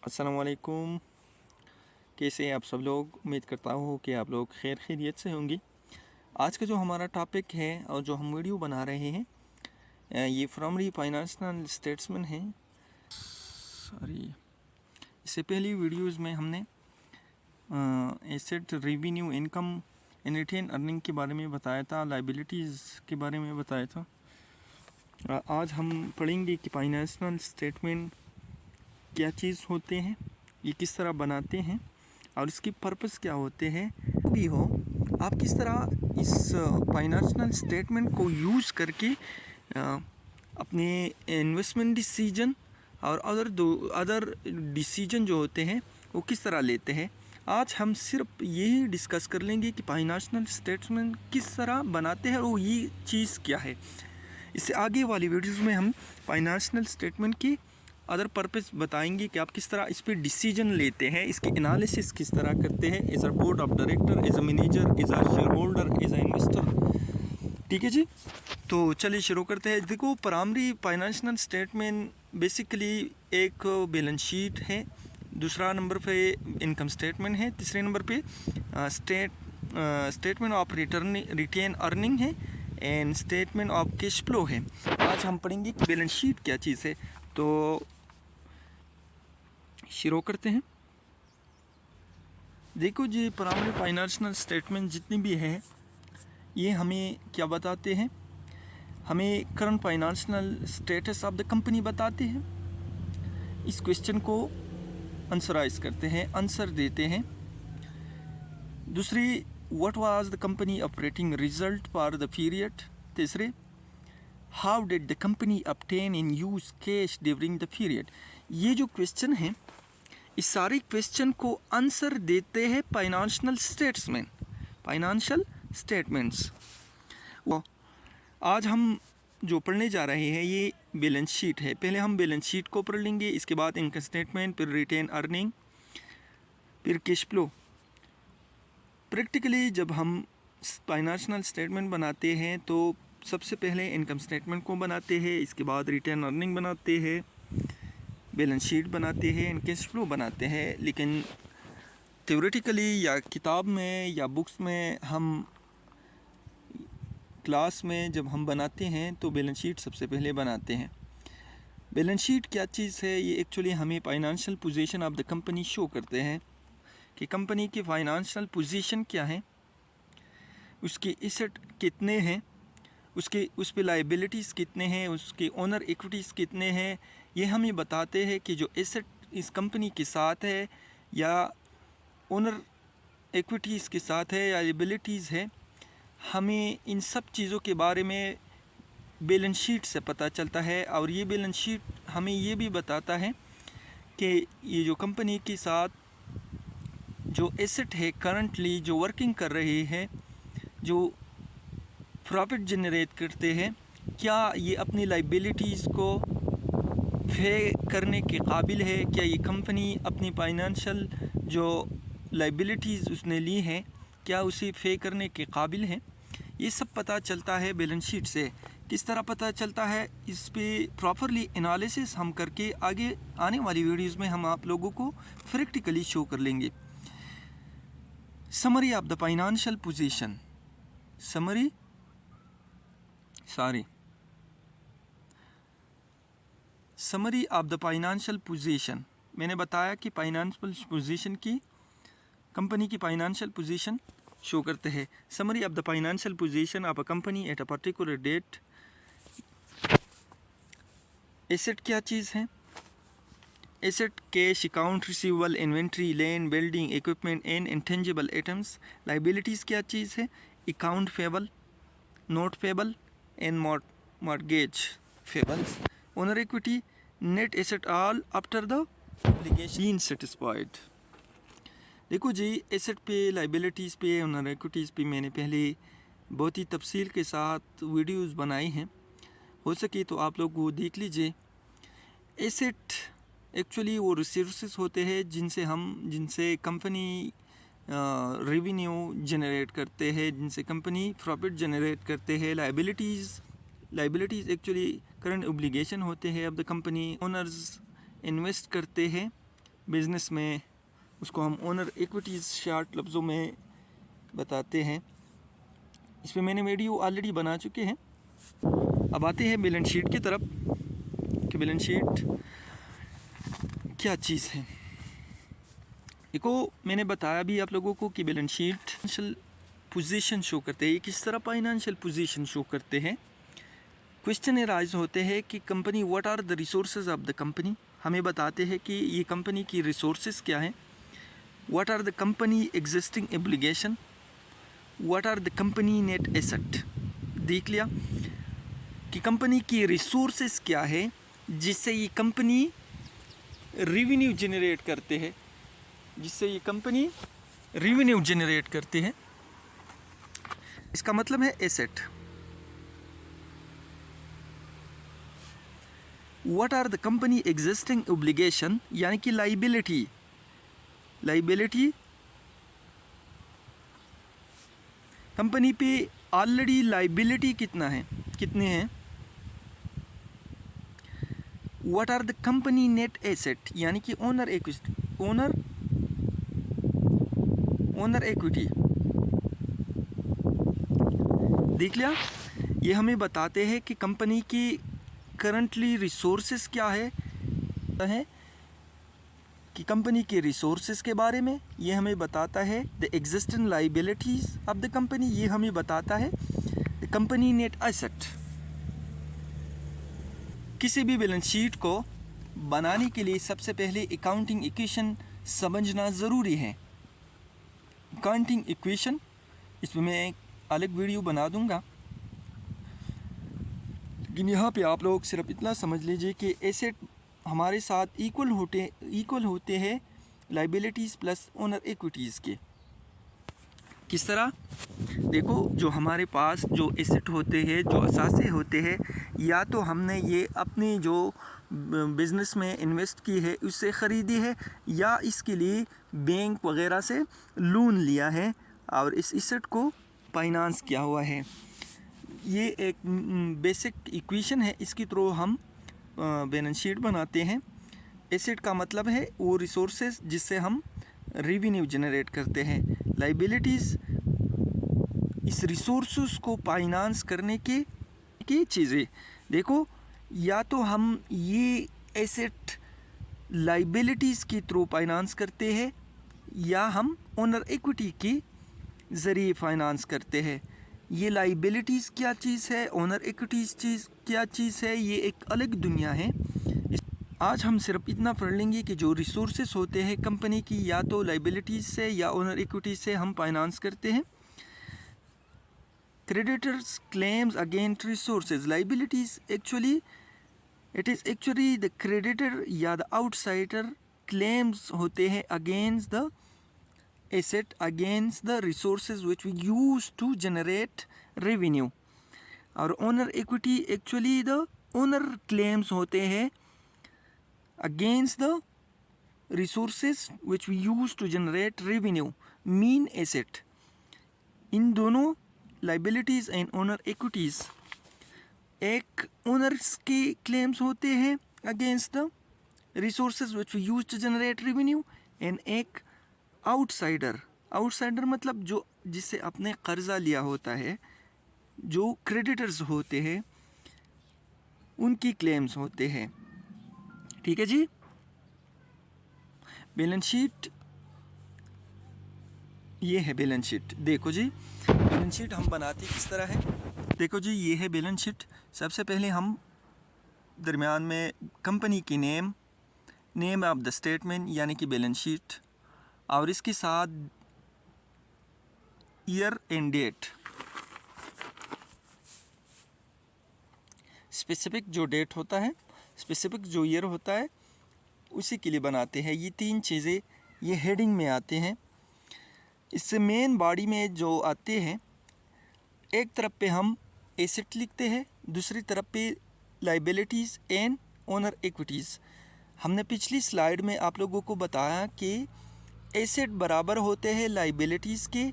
अस्सलाम वालेकुम। कैसे हैं आप सब लोग? उम्मीद करता हूँ कि आप लोग खैर खैरियत से होंगे। आज का जो हमारा टॉपिक है और जो हम वीडियो बना रहे हैं ये प्राइमरी फाइनेंशियल स्टेटमेंट है। सॉरी, इससे पहली वीडियोस में हमने asset, revenue, income and retain earning के बारे में बताया था, लाइबिलिटीज़ के बारे में बताया था। आज हम पढ़ेंगे कि फाइनेंशियल स्टेटमेंट क्या चीज़ होते हैं, ये किस तरह बनाते हैं और इसकी पर्पस क्या होते हैं। भी हो आप किस तरह इस फाइनेंशियल स्टेटमेंट को यूज़ करके अपने इन्वेस्टमेंट डिसीजन और अदर डिसीजन जो होते हैं वो किस तरह लेते हैं। आज हम सिर्फ यही डिस्कस कर लेंगे कि फाइनेंशियल स्टेटमेंट किस तरह बनाते हैं और ये चीज़ क्या है। इससे आगे वाली वीडियोज़ में हम फाइनेंशियल स्टेटमेंट की अदर पर्पस बताएंगे कि आप किस तरह इस पर डिसीजन लेते हैं, इसकी एनालिसिस किस तरह करते हैं as a board of director, as a manager, as a shareholder, as a investor. ठीक है जी, तो चलिए शुरू करते हैं। देखो, प्राइमरी फाइनेंशियल स्टेटमेंट बेसिकली एक बैलेंस शीट है, दूसरा नंबर पे इनकम स्टेटमेंट है, तीसरे नंबर पे स्टेटमेंट ऑफ रिटेन अर्निंग है and statement of cash flow है। आज हम पढ़ेंगे कि बैलेंस शीट क्या चीज़ है, तो शुरू करते हैं। देखो जी, प्राइमरी फाइनेंशियल स्टेटमेंट जितनी भी है ये हमें क्या बताते हैं, हमें current financial status of the company बताते हैं। इस क्वेश्चन को आंसराइज करते हैं, आंसर देते हैं। दूसरी, what was the company operating result for the period. तीसरे, how did the company obtain and use cash during the period. ये जो क्वेश्चन है इस सारे क्वेश्चन को आंसर देते हैं फाइनेंशियल स्टेटमेंट्स। वो आज हम जो पढ़ने जा रहे हैं ये बैलेंस शीट है। पहले हम बैलेंस शीट को पढ़ लेंगे, इसके बाद इनकम स्टेटमेंट, फिर रिटेन अर्निंग, फिर कैश फ्लो। प्रैक्टिकली जब हम फाइनेंशियल स्टेटमेंट बनाते हैं तो सबसे पहले इनकम स्टेटमेंट को बनाते हैं, इसके बाद रिटेन अर्निंग बनाते हैं, बैलेंस शीट बनाते हैं, कैश फ्लो बनाते हैं। लेकिन थ्योरेटिकली या किताब में या बुक्स में हम क्लास में जब हम बनाते हैं तो बैलेंस शीट सबसे पहले बनाते हैं। बैलेंस शीट क्या चीज़ है, ये एक्चुअली हमें financial position of the company show करते हैं कि कंपनी की फाइनेंशियल पोजीशन क्या है, उसके एसेट कितने हैं, उस पे लाइबिलिटीज़ कितने हैं, उसके ओनर इक्विटीज़ कितने हैं। ये हमें बताते हैं कि जो एसेट इस कंपनी के साथ है या ओनर इक्विटीज़ के साथ है या लाइबिलिटीज़ है, हमें इन सब चीज़ों के बारे में बैलेंस शीट से पता चलता है। और ये बैलेंस शीट हमें ये भी बताता है कि ये जो कंपनी के साथ जो एसेट है करंटली जो वर्किंग कर रही है, जो प्रॉफिट जनरेट करते हैं, क्या ये अपनी लाइबिलिटीज़ को पे करने के काबिल है, क्या ये कंपनी अपनी फाइनेंशियल जो लाइबिलिटीज़ उसने ली हैं क्या उसे पे करने के काबिल है। ये सब पता चलता है बैलेंस शीट से। किस तरह पता चलता है, इस पे प्रॉपरली एनालिसिस हम करके आगे आने वाली वीडियोस में हम आप लोगों को प्रैक्टिकली शो कर लेंगे। Summary of the financial position, summary of the financial position. मैंने बताया कि फाइनेंशियल पोजीशन की कंपनी की फाइनेंशियल पोजीशन शो करते हैं। Summary of the financial position of a company at a particular date. Asset क्या चीज़ है, asset cash, account receivable, inventory, land, building, equipment and intangible items. Liabilities क्या चीज़ है, account payable, note payable and mortgage payables. Owner equity, net asset all after the obligation satisfied. देखो जी, asset पे, liabilities पे, owner equities पे मैंने पहले बहुत ही तफसील के साथ वीडियोस बनाई हैं, हो सके तो आप लोग वो देख लीजिए। एसेट एक्चुअली वो रिसोर्सेज होते हैं जिनसे कंपनी रेवेन्यू जनरेट करते हैं, जिनसे कंपनी प्रॉफिट जनरेट करते हैं। लाइबिलिटीज़ एक्चुअली करंट ऑब्लिगेशन होते हैं। अब द कंपनी ओनर्स इन्वेस्ट करते हैं बिज़नेस में उसको हम ओनर इक्विटीज़ शॉर्ट लफ्ज़ों में बताते हैं। इस पर मैंने वीडियो ऑलरेडी बना चुके हैं। अब आते हैं बैलेंस शीट की तरफ कि बैलेंस शीट क्या चीज़ है। देखो, मैंने बताया भी आप लोगों को कि balance sheet financial position show करते हैं। ये किस तरह फाइनेंशियल पोजीशन शो करते हैं। क्वेश्चन राइज होते हैं कि company, what are the resources of the company. हमें बताते हैं कि ये कंपनी की रिसोर्सेज क्या हैं। What are the company existing obligation, what are the company net asset. देख लिया कि कंपनी की रिसोर्सेज क्या है जिससे ये कंपनी रेवेन्यू जनरेट करते हैं, करते हैं। इसका मतलब है asset. What are the company existing obligation, यानी कि लाइबिलिटी कंपनी पे ऑलरेडी लाइबिलिटी कितने हैं। What are the company net asset, यानी कि ओनर इक्विटी। देख लिया, ये हमें बताते हैं कि कंपनी की करंटली रिसोर्सेज क्या है कि कंपनी के रिसोर्सेज के बारे में। ये हमें बताता है the existing liabilities of the company. ये हमें बताता है द कंपनी नेट एसेट। किसी भी बैलेंस शीट को बनाने के लिए सबसे पहले अकाउंटिंग इक्वेशन समझना ज़रूरी है। अकाउंटिंग इक्वेशन, इसमें मैं एक अलग वीडियो बना दूंगा, लेकिन यहाँ पे आप लोग सिर्फ इतना समझ लीजिए कि एसेट हमारे साथ इक्वल होते हैं लाइबिलिटीज़ प्लस ओनर इक्विटीज़ के। किस तरह? देखो, जो हमारे पास जो एसेट होते हैं, जो असासे होते हैं, या तो हमने ये अपनी जो बिज़नेस में इन्वेस्ट की है उससे ख़रीदी है, या इसके लिए बैंक वगैरह से लोन लिया है और इस एसेट को फाइनेंस किया हुआ है। ये एक बेसिक इक्वेशन है, इसके थ्रू हम बैलेंस शीट बनाते हैं। एसेट का मतलब है वो रिसोर्सेज जिससे हम रेवेन्यू जनरेट करते हैं। लाइबिलिटीज़ इस रिसोर्सेज को फाइनेंस करने की चीज़ें। देखो, या तो हम ये एसेट लाइबिलिटीज़ के थ्रू फाइनेंस करते हैं, या हम ओनर इक्विटी के ज़रिए फाइनेंस करते हैं। ये लाइबिलिटीज़ क्या चीज़ है, ओनर इक्विटीज़ क्या चीज़ है, ये एक अलग दुनिया है। आज हम सिर्फ इतना पढ़ लेंगे कि जो रिसोर्सेज होते हैं कंपनी की, या तो लाइबिलिटीज़ से या ओनर इक्विटी से हम फाइनेंस करते हैं। Creditors claims against resources. Liabilities it is actually the creditor या द आउटसाइडर क्लेम्स होते हैं against the asset, against the resources which we use to generate revenue. और owner equity actually the owner claims होते हैं against the resources which we use to generate revenue, mean asset। इन दोनों liabilities and owner equities, एक owners के claims होते हैं against the resources which we use to generate revenue, and एक outsider मतलब जो जिससे अपने कर्जा लिया होता है, जो creditors होते हैं उनकी claims होते हैं। ठीक है जी। बैलेंस शीट, ये है बैलेंस शीट। देखो जी, बैलेंस शीट हम बनाते किस तरह है। देखो जी, ये है बैलेंस शीट। सबसे पहले हम दरमियान में कंपनी की नेम ऑफ द स्टेटमेंट यानी कि बैलेंस शीट, और इसके साथ ईयर एंड डेट, स्पेसिफिक जो डेट होता है, स्पेसिफिक जो ईयर होता है, उसी के लिए बनाते हैं। ये तीन चीज़ें ये हेडिंग में आते हैं। इससे मेन बॉडी में जो आते हैं, एक तरफ पे हम एसेट लिखते हैं, दूसरी तरफ पे लाइबिलिटीज़ एंड ओनर इक्विटीज़। हमने पिछली स्लाइड में आप लोगों को बताया कि एसेट बराबर होते हैं लाइबिलिटीज़ के,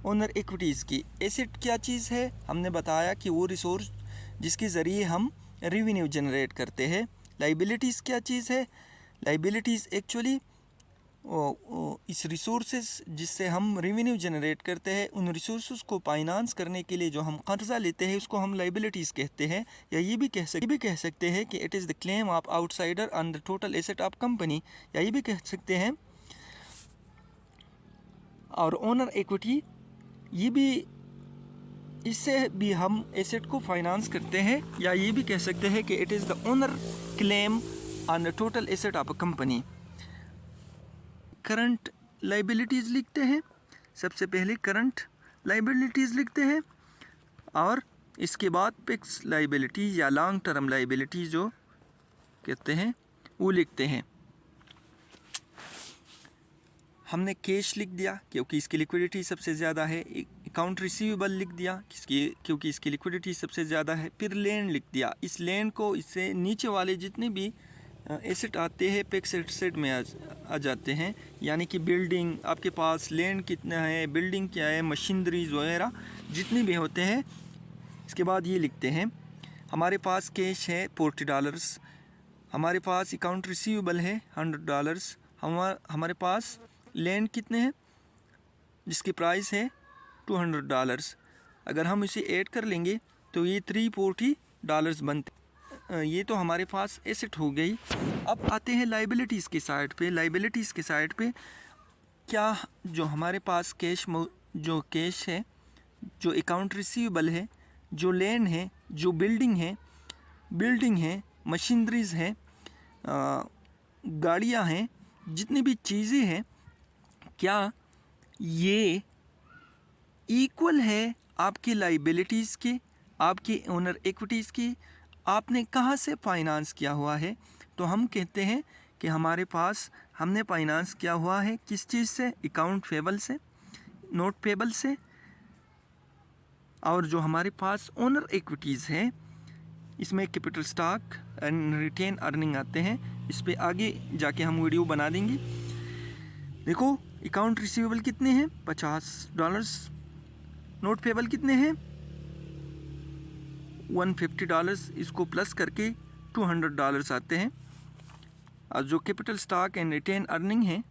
ओनर इक्विटीज़ की। एसेट क्या चीज़ है, हमने बताया कि वो रिसोर्स जिसके ज़रिए हम रेवेन्यू जनरेट करते हैं। लाइबिलिटीज़ क्या चीज़ है, लाइबिलिटीज़ एक्चुअली इस रिसोर्सेज जिससे हम रेवेन्यू जनरेट करते हैं, उन रिसोर्सेज को फाइनेंस करने के लिए जो हम कर्जा लेते हैं उसको हम लाइबिलिटीज़ कहते हैं। या ये भी कह सकते हैं कि it is the claim of outsider on the total asset of company, या ये भी कह सकते हैं। और ओनर इक्विटी, ये भी, इससे भी हम एसेट को फाइनेंस करते हैं। या ये भी कह सकते हैं कि it is the owner claim on the total asset of a company. Current liabilities लिखते हैं, सबसे पहले करंट लाइबिलिटीज़ लिखते हैं, और इसके बाद फिक्स लाइबिलिटीज़ या लॉन्ग टर्म लाइबिलिटीज़ जो कहते हैं वो लिखते हैं। हमने कैश लिख दिया क्योंकि इसकी लिक्विडिटी सबसे ज़्यादा है। अकाउंट रिसीवेबल लिख दिया क्योंकि इसकी लिक्विडिटी सबसे ज़्यादा है। फिर लैंड लिख दिया। इस लैंड को, इससे नीचे वाले जितने भी एसेट आते हैं फिक्स एसेट में आ जाते हैं। यानी कि बिल्डिंग, आपके पास लैंड कितना है, बिल्डिंग क्या है, मशीनरीज वगैरह जितने भी होते हैं। इसके बाद ये लिखते हैं, हमारे पास कैश है $40, हमारे पास अकाउंट रिसीवेबल है $100, हमारे पास लैंड कितने हैं जिसकी प्राइस है $200। अगर हम इसे ऐड कर लेंगे तो ये $340 बनते। ये तो हमारे पास एसेट हो गई। अब आते हैं लाइबिलिटीज़ की साइड पे। लाइबिलिटीज़ की साइड पे क्या, जो हमारे पास जो कैश है, जो अकाउंट रिसीवेबल है, जो लैंड है, जो बिल्डिंग है, मशीनरीज हैं, गाड़ियाँ हैं, जितनी भी चीज़ें हैं, क्या ये इक्वल है आपकी लाइबिलिटीज़ के, आपकी ओनर इक्विटीज़ की? आपने कहाँ से फाइनेंस किया हुआ है? तो हम कहते हैं कि हमने फाइनेंस किया हुआ है किस चीज़ से? अकाउंट पेबल से, नोट पेबल से। और जो हमारे पास ओनर इक्विटीज़ है, इसमें capital stock and retain earning आते हैं। इस पे आगे जाके हम वीडियो बना देंगे। देखो, अकाउंट रिसीवेबल कितने हैं? $50। नोट पेबल कितने हैं? $150। इसको प्लस करके $200 आते हैं। और जो capital stock and retain earning है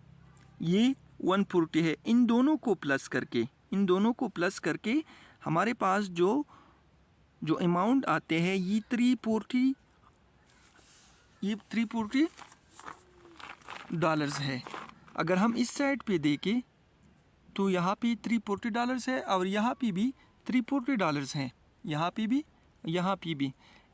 ये 140 है। इन दोनों को प्लस करके हमारे पास जो अमाउंट आते हैं ये $340 है। अगर हम इस साइड पे देखें तो यहाँ पे $340 है और यहाँ पे भी $340 है, यहाँ पे भी।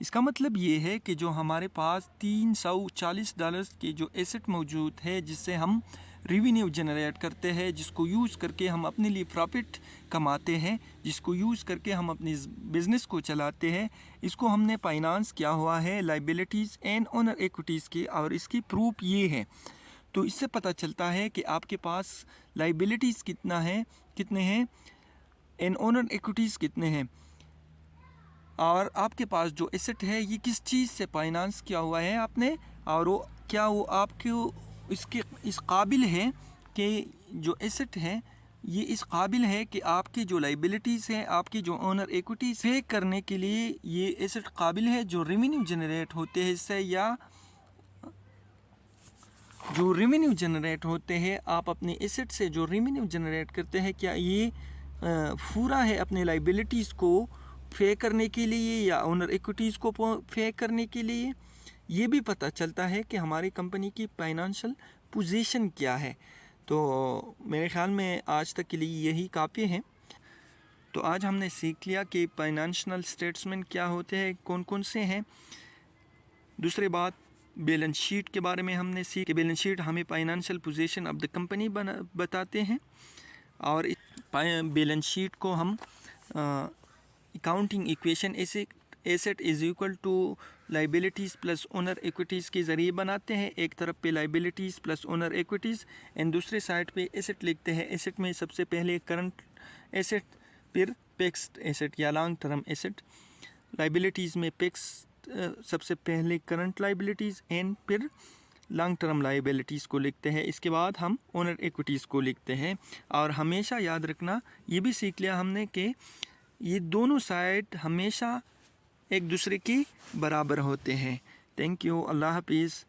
इसका मतलब ये है कि जो हमारे पास $340 के जो एसेट मौजूद है, जिससे हम रेवेन्यू जनरेट करते हैं, जिसको यूज़ करके हम अपने लिए प्रॉफिट कमाते हैं, जिसको यूज़ करके हम अपनी बिज़नेस को चलाते हैं, इसको हमने फाइनेंस किया हुआ है लाइबिलिटीज़ एंड ओनर इक्विटीज़ की। और इसकी प्रूफ ये है। तो इससे पता चलता है कि आपके पास लाइबिलिटीज़ कितने हैं एंड ओनर इक्विटीज़ कितने हैं, और आपके पास जो एसेट है ये किस चीज़ से फाइनेंस किया हुआ है आपने, और वो आपको इस काबिल है कि जो एसेट है ये इस काबिल है कि आपकी जो लाइबिलिटीज़ है, आपकी जो ओनर इक्विटीज़ पे करने के लिए ये एसेट काबिल है। जो रेवेन्यू जनरेट होते हैं इससे, या जो रेवेन्यू जनरेट होते हैं, आप अपने एसेट से जो रेवेन्यू जनरेट करते हैं, क्या ये पूरा है अपने लाइबिलिटीज़ को पे करने के लिए या ओनर इक्विटीज़ को पे करने के लिए? ये भी पता चलता है कि हमारी कंपनी की फाइनेंशियल पोजीशन क्या है। तो मेरे ख़्याल में आज तक के लिए यही काफ़ी है। तो आज हमने सीख लिया कि फाइनेंशियल स्टेटमेंट क्या होते हैं, कौन कौन से हैं। दूसरी बात, बैलेंस शीट के बारे में हमने सीखा कि बैलेंस शीट हमें financial position of the company बताते हैं। और बैलेंस शीट को हम accounting equation asset is equal to liabilities plus owner equities के ज़रिए बनाते हैं। एक तरफ पे liabilities plus owner equities and दूसरे साइड पे एसेट लिखते हैं। एसेट में सबसे पहले करंट एसेट, फिर फिक्स्ड एसेट या लॉन्ग टर्म एसेट। लाइबिलिटीज़ में सबसे पहले करंट लाइबिलिटीज़ एंड फिर लॉन्ग टर्म लाइबिलिटीज़ को लिखते हैं। इसके बाद हम ओनर इक्विटीज़ को लिखते हैं। और हमेशा याद रखना, ये भी सीख लिया हमने कि ये दोनों साइड हमेशा एक दूसरे के बराबर होते हैं। Thank you. अल्लाह हाफिज़।